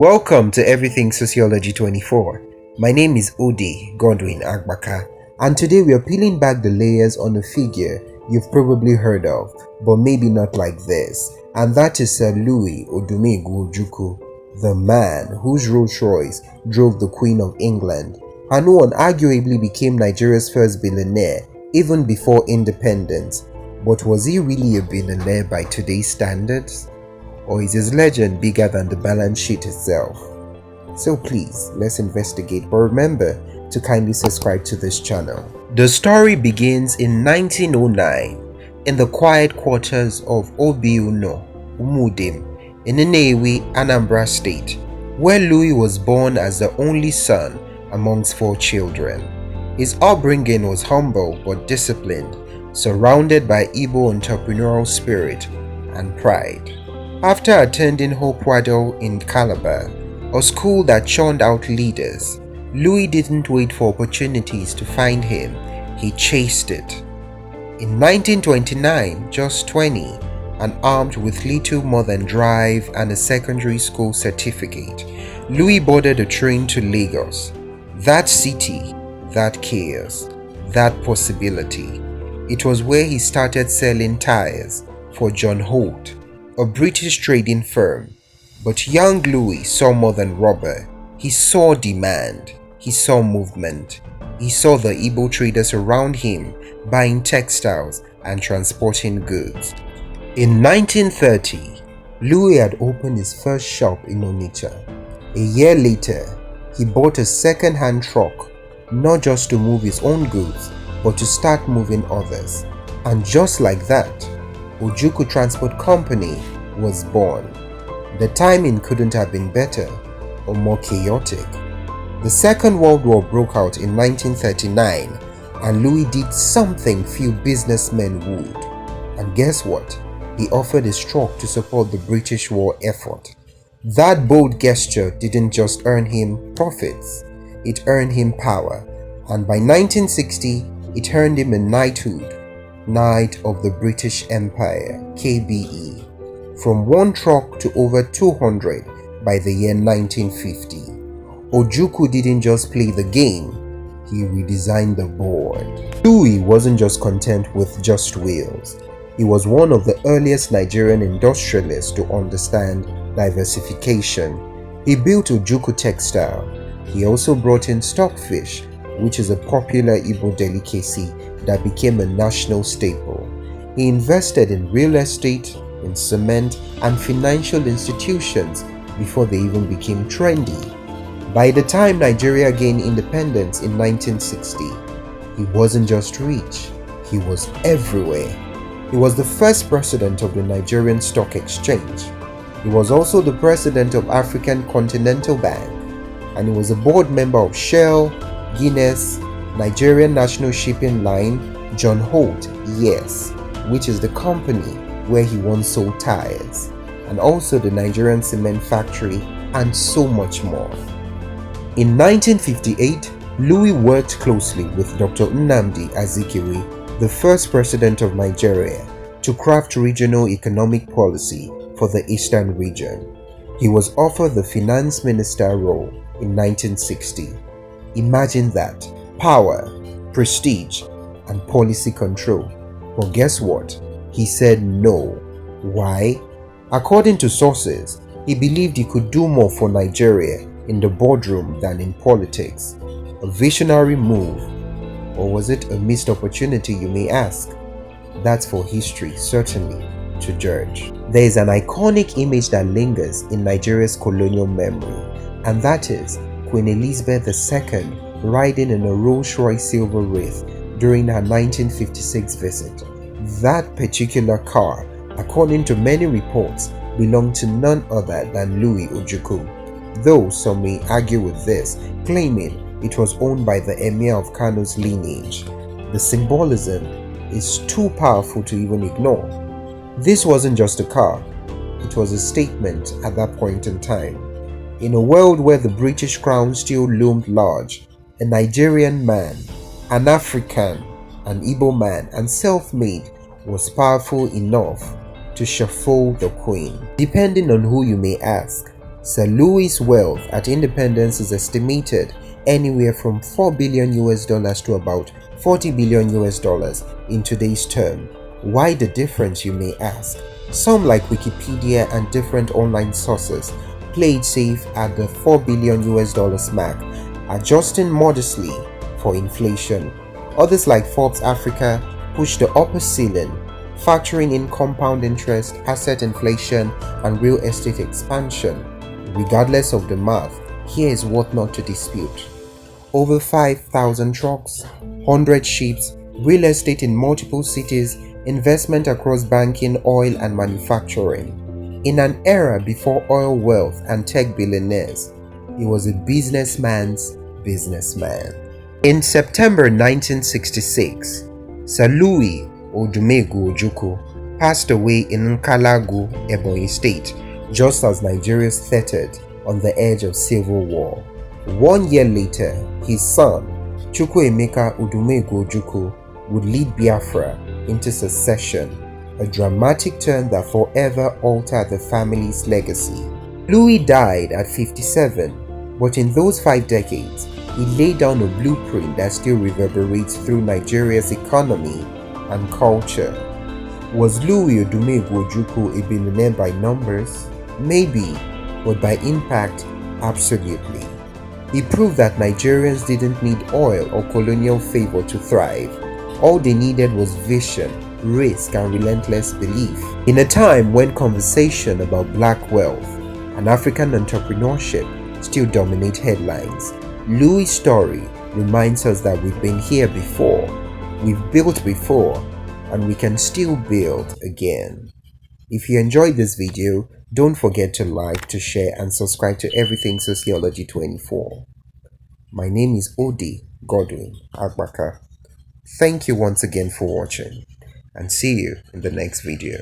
Welcome to Everything Sociology 24. My name is Ode Godwin Agbaka, and today we are peeling back the layers on a figure you've probably heard of, but maybe not like this, and that is Sir Louis Odumegwu Ojukwu, the man whose Rolls Royce drove the Queen of England, and who unarguably became Nigeria's first billionaire even before independence. But was he really a billionaire by today's standards? Or is his legend bigger than the balance sheet itself? So please, let's investigate, but remember to kindly subscribe to this channel. The story begins in 1909 in the quiet quarters of Obiuno, Umudim, in Nnewi, Anambra State, where Louis was born as the only son amongst 4 children. His upbringing was humble but disciplined, surrounded by Igbo entrepreneurial spirit and pride. After attending Hope Waddell in Calabar, a school that churned out leaders, Louis didn't wait for opportunities to find him, he chased it. In 1929, just 20, and armed with little more than drive and a secondary school certificate, Louis boarded a train to Lagos. That city, that chaos, that possibility. It was where he started selling tires for John Holt, a British trading firm. But young Louis saw more than rubber. He saw demand, he saw movement, he saw the Igbo traders around him buying textiles and transporting goods. In 1930, Louis had opened his first shop in Onitsha. A year later, he bought a second-hand truck, not just to move his own goods, but to start moving others. And just like that, Ojukwu Transport Company was born. The timing couldn't have been better or more chaotic. The Second World War broke out in 1939, and Louis did something few businessmen would. And guess what? He offered his truck to support the British war effort. That bold gesture didn't just earn him profits, it earned him power, and by 1960, it earned him a knighthood, Knight of the British Empire, KBE, from 1 truck to over 200 by the year 1950. Ojukwu didn't just play the game, he redesigned the board. Louis wasn't just content with just wheels. He was one of the earliest Nigerian industrialists to understand diversification. He built Ojukwu Textile. He also brought in stockfish, which is a popular Igbo delicacy that became a national staple. He invested in real estate, in cement, and financial institutions before they even became trendy. By the time Nigeria gained independence in 1960, he wasn't just rich, he was everywhere. He was the first president of the Nigerian Stock Exchange. He was also the president of African Continental Bank, and he was a board member of Shell, Guinness, Nigerian National Shipping Line, John Holt, yes, which is the company where he once sold tires, and also the Nigerian cement factory, and so much more. In 1958, Louis worked closely with Dr. Nnamdi Azikiwe, the first president of Nigeria, to craft regional economic policy for the Eastern region. He was offered the finance minister role in 1960. Imagine that. Power, prestige, and policy control. But guess what? He said no. Why? According to sources, he believed he could do more for Nigeria in the boardroom than in politics. A visionary move. Or was it a missed opportunity, you may ask? That's for history, certainly, to judge. There is an iconic image that lingers in Nigeria's colonial memory, and that is Queen Elizabeth II riding in a Rolls Royce Silver Wraith during her 1956 visit. That particular car, according to many reports, belonged to none other than Louis Ojukwu, though some may argue with this, claiming it was owned by the Emir of Kano's lineage. The symbolism is too powerful to even ignore. This wasn't just a car, it was a statement at that point in time. In a world where the British crown still loomed large, a Nigerian man, an African, an Igbo man, and self-made was powerful enough to shuffle the queen. Depending on who you may ask, Sir Louis' wealth at independence is estimated anywhere from $4 billion to about $40 billion in today's term. Why the difference, you may ask? Some, like Wikipedia and different online sources, play it safe at the $4 billion mark, adjusting modestly for inflation. Others, like Forbes Africa, push the upper ceiling, factoring in compound interest, asset inflation, and real estate expansion. Regardless of the math, here is what not to dispute. Over 5,000 trucks, 100 ships, real estate in multiple cities, investment across banking, oil, and manufacturing. In an era before oil wealth and tech billionaires, he was a businessman's businessman. In September 1966, Sir Louis Odumegwu Ojukwu passed away in Calabar, Ebonyi State, just as Nigeria teetered on the edge of civil war. 1 year later, his son, Chukwuemeka Odumegwu Ojukwu, would lead Biafra into secession, a dramatic turn that forever altered the family's legacy. Louis died at 57, but in those 5 decades, he laid down a blueprint that still reverberates through Nigeria's economy and culture. Was Louis Odumegwu Ojukwu a billionaire by numbers? Maybe, but by impact, absolutely. He proved that Nigerians didn't need oil or colonial favor to thrive. All they needed was vision, risk, and relentless belief. In a time when conversation about black wealth and African entrepreneurship still dominate headlines, Louis' story reminds us that we've been here before, we've built before, and we can still build again. If you enjoyed this video, don't forget to like, to share, and subscribe to Everything Sociology 24. My name is Odi Godwin Agbaka. Thank you once again for watching, and see you in the next video.